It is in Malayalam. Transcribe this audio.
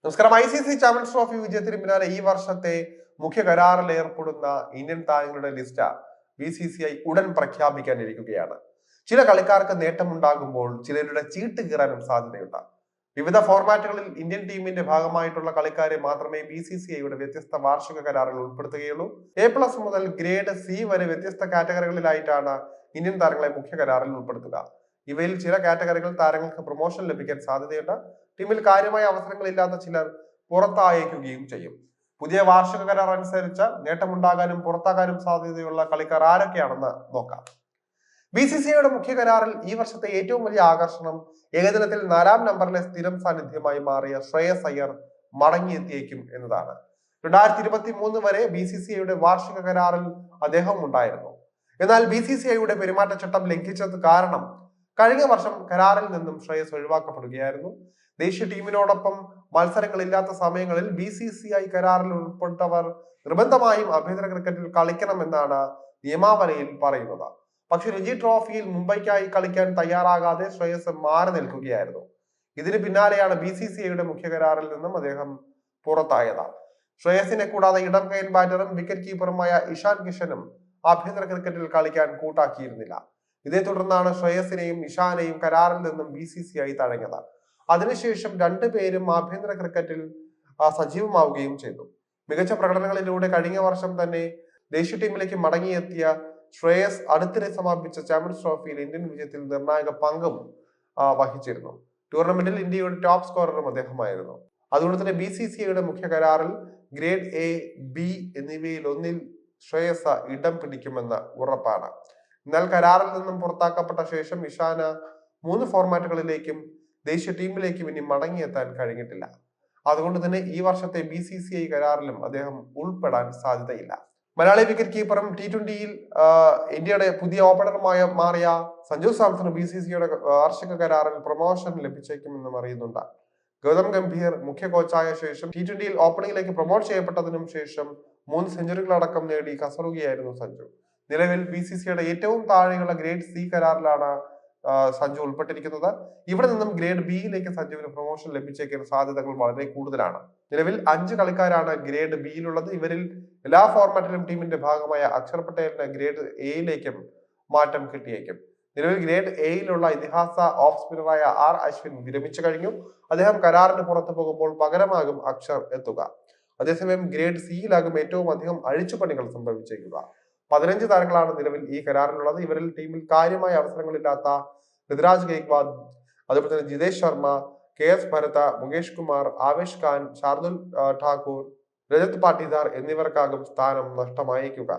നമസ്കാരം. ICC ചാമ്പ്യൻസ് ട്രോഫി വിജയത്തിന് പിന്നാലെ ഈ വർഷത്തെ മുഖ്യ കരാറിൽ ഏർപ്പെടുന്ന ഇന്ത്യൻ താരങ്ങളുടെ ലിസ്റ്റ് BCCI ഉടൻ പ്രഖ്യാപിക്കാനിരിക്കുകയാണ്. ചില കളിക്കാർക്ക് നേട്ടമുണ്ടാകുമ്പോൾ ചിലരുടെ ചീട്ട് കീറാനും സാധ്യതയുണ്ട്. വിവിധ ഫോർമാറ്റുകളിൽ ഇന്ത്യൻ ടീമിന്റെ ഭാഗമായിട്ടുള്ള കളിക്കാരെ മാത്രമേ BCCIയുടെ വ്യത്യസ്ത വാർഷിക കരാറിൽ ഉൾപ്പെടുത്തുകയുള്ളൂ. A+ മുതൽ ഗ്രേഡ് C വരെ വ്യത്യസ്ത കാറ്റഗറികളിലായിട്ടാണ് ഇന്ത്യൻ താരങ്ങളെ മുഖ്യ കരാറിൽ ഉൾപ്പെടുത്തുക. ഇവയിൽ ചില കാറ്റഗറികൾ താരങ്ങൾക്ക് പ്രൊമോഷൻ ലഭിക്കാൻ സാധ്യതയുണ്ട്. ടീമിൽ കാര്യമായ അവസരങ്ങളില്ലാത്ത ചിലർ പുറത്തായേക്കുകയും ചെയ്യും. പുതിയ വാർഷിക കരാർ അനുസരിച്ച് നേട്ടമുണ്ടാകാനും പുറത്താകാനും സാധ്യതയുള്ള കളിക്കാർ ആരൊക്കെയാണെന്ന് നോക്കാം. BCCIയുടെ മുഖ്യ കരാറിൽ ഈ വർഷത്തെ ഏറ്റവും വലിയ ആകർഷണം ഏകദിനത്തിൽ 4-ാം നമ്പറിലെ സ്ഥിരം സാന്നിധ്യമായി മാറിയ ശ്രേയസ് അയ്യർ മടങ്ങിയെത്തിയേക്കും എന്നതാണ്. 2023 വരെ BCCIയുടെ വാർഷിക കരാറിൽ അദ്ദേഹം ഉണ്ടായിരുന്നു. എന്നാൽ BCCIയുടെ പെരുമാറ്റച്ചട്ടം ലംഘിച്ചത് കാരണം കഴിഞ്ഞ വർഷം കരാറിൽ നിന്നും ശ്രേയസ് ഒഴിവാക്കപ്പെടുകയായിരുന്നു. ദേശീയ ടീമിനോടൊപ്പം മത്സരങ്ങളില്ലാത്ത സമയങ്ങളിൽ BCCI കരാറിൽ ഉൾപ്പെട്ടവർ നിർബന്ധമായും ആഭ്യന്തര ക്രിക്കറ്റിൽ കളിക്കണമെന്നാണ് നിയമാവലിയിൽ പറയുന്നത്. പക്ഷെ രഞ്ജി ട്രോഫിയിൽ മുംബൈക്കായി കളിക്കാൻ തയ്യാറാകാതെ ശ്രേയസ് മാറി നിൽക്കുകയായിരുന്നു. ഇതിന് പിന്നാലെയാണ് BCCIയുടെ മുഖ്യ കരാറിൽ നിന്നും അദ്ദേഹം പുറത്തായത്. ശ്രേയസിനെ കൂടാതെ ഇടം കൈൻ ബാറ്ററും വിക്കറ്റ് കീപ്പറുമായ ഇഷാൻ കിഷനും ആഭ്യന്തര ക്രിക്കറ്റിൽ കളിക്കാൻ കൂട്ടാക്കിയിരുന്നില്ല. ഇതേ തുടർന്നാണ് ശ്രേയസിനെയും ഇഷാനെയും കരാറിൽ നിന്നും BCCI തഴഞ്ഞത്. അതിനുശേഷം രണ്ടുപേരും ആഭ്യന്തര ക്രിക്കറ്റിൽ സജീവമാവുകയും ചെയ്തു. മികച്ച പ്രകടനങ്ങളിലൂടെ കഴിഞ്ഞ വർഷം തന്നെ ദേശീയ ടീമിലേക്ക് മടങ്ങിയെത്തിയ ശ്രേയസ് അടുത്തിടെ സമാപിച്ച ചാമ്പ്യൻസ് ട്രോഫിയിൽ ഇന്ത്യൻ വിജയത്തിൽ നിർണായക പങ്കും വഹിച്ചിരുന്നു. ടൂർണമെന്റിൽ ഇന്ത്യയുടെ ടോപ്പ് സ്കോററും അദ്ദേഹമായിരുന്നു. അതുകൊണ്ട് തന്നെ BCCIയുടെ മുഖ്യ കരാറിൽ ഗ്രേഡ് A, B എന്നിവയിൽ ഒന്നിൽ ശ്രേയസ് ഇടം പിടിക്കുമെന്ന് ഉറപ്പാണ്. എന്നാൽ കരാറിൽ നിന്നും പുറത്താക്കപ്പെട്ട ശേഷം ഇഷാന് 3 ഫോർമാറ്റുകളിലേക്കും ദേശീയ ടീമിലേക്കും ഇനി മടങ്ങിയെത്താൻ കഴിഞ്ഞിട്ടില്ല. അതുകൊണ്ട് തന്നെ ഈ വർഷത്തെ BCCI കരാറിലും അദ്ദേഹം ഉൾപ്പെടാൻ സാധ്യതയില്ല. മലയാളി വിക്കറ്റ് കീപ്പറും T20യിൽ ഇന്ത്യയുടെ പുതിയ ഓപ്പണറുമായി മാറിയ സഞ്ജു സാംസൺ BCCIയുടെ വാർഷിക കരാറിൽ പ്രൊമോഷൻ ലഭിച്ചേക്കുമെന്നും അറിയുന്നുണ്ട്. ഗൗതം ഗംഭീർ മുഖ്യ കോച്ചായ ശേഷം T20യിൽ ഓപ്പണിംഗിലേക്ക് പ്രൊമോട്ട് ചെയ്യപ്പെട്ടതിനും ശേഷം 3 സെഞ്ചുറികളടക്കം നേടി കസറുകയായിരുന്നു സഞ്ജു. നിലവിൽ BCCIയുടെ ഏറ്റവും താഴെയുള്ള ഗ്രേഡ് C കരാറിലാണ് സഞ്ജു ഉൾപ്പെട്ടിരിക്കുന്നത്. ഇവിടെ നിന്നും ഗ്രേഡ് Bയിലേക്ക് സഞ്ജുവിന് പ്രൊമോഷൻ ലഭിച്ചേക്കുന്ന സാധ്യതകൾ വളരെ കൂടുതലാണ്. നിലവിൽ 5 കളിക്കാരാണ് ഗ്രേഡ് Bയിലുള്ളത്. ഇവരിൽ എല്ലാ ഫോർമാറ്റിലും ടീമിന്റെ ഭാഗമായ അക്ഷർ പട്ടേലിന് ഗ്രേഡ് Aയിലേക്കും മാറ്റം കിട്ടിയേക്കും. നിലവിൽ ഗ്രേഡ് Aയിലുള്ള ഇതിഹാസ ഓഫ് സ്പിന്നറായ R അശ്വിൻ വിരമിച്ചു കഴിഞ്ഞു. അദ്ദേഹം കരാറിന് പുറത്തു പോകുമ്പോൾ പകരമാകും അക്ഷർ എത്തുക. അതേസമയം ഗ്രേഡ് Cയിലാകും ഏറ്റവും അധികം അഴിച്ചുപണികൾ സംഭവിച്ചേക്കുക. 15 താരങ്ങളാണ് നിലവിൽ ഈ കരാറിലുള്ളത്. ഇവരിൽ ടീമിൽ കാര്യമായ അവസരങ്ങളില്ലാത്ത ഋതുരാജ് ഗെയ്ക്വാദ്, അതുപോലെ തന്നെ ജിതേഷ് ശർമ്മ, KS ഭരത, മുകേഷ് കുമാർ, ആവേശ് ഖാൻ, ഷാർദുൽ ഠാക്കൂർ, രജത് പാട്ടീദാർ എന്നിവർക്കാകും സ്ഥാനം നഷ്ടമായേക്കുക.